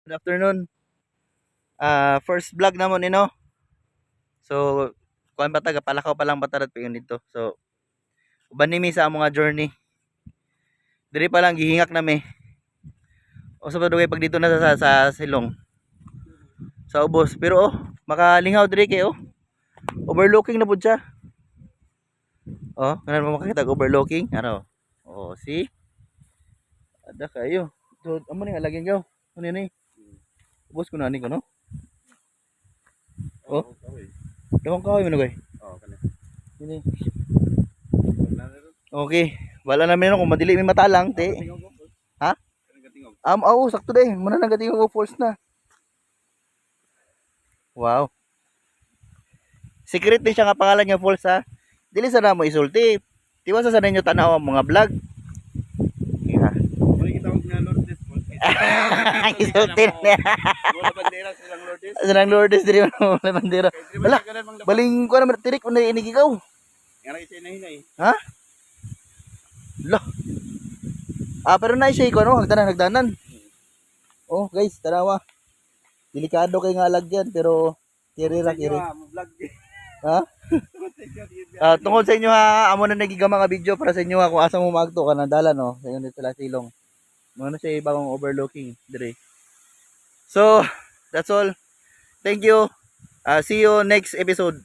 Good afternoon. First vlog namon no. So, kuan ba taga palakaw pa lang batarat pingon dito. So, uban nimi sa among nga journey. Diri pa lang gihingak nami. O sa padugay pag dito na sa silong. Sa ubos, pero makalingaw diri kay overlooking na pud siya. Kanan mo makakita og overlooking. Ano? See? Ada kayo. So, amo ni alagyan gaw. Ano ni? Ubos ko na ni ko no. Dawang kahoy man gay. Ini. Okay. Wala namin kung madili may mata lang, te. Ha? Sakto din. Muna nagatingog og falls na. Wow. Secret din siya nga pangalan niya falls ha. Dili sa namo isulti. Tiwa sa ninyo tanaw ang mga vlog. Yeah. Isulti na. Silang Lourdes diri mo bandera. Wala. Baling ko na tirik unay inigigaw. Ha? Lah. Pero na siya ko no, hagdanan. Guys, tanawa. Delikado kay nga lagyan pero kiri. Ha? Tungkol sa inyo ha, amo na nagigama nga video para sa inyo ha kung asa mo magto ka na dala no. Sa inyo dito la silong. Mo na siya bagong overlooking dire. So, that's all. Thank you. See you next episode.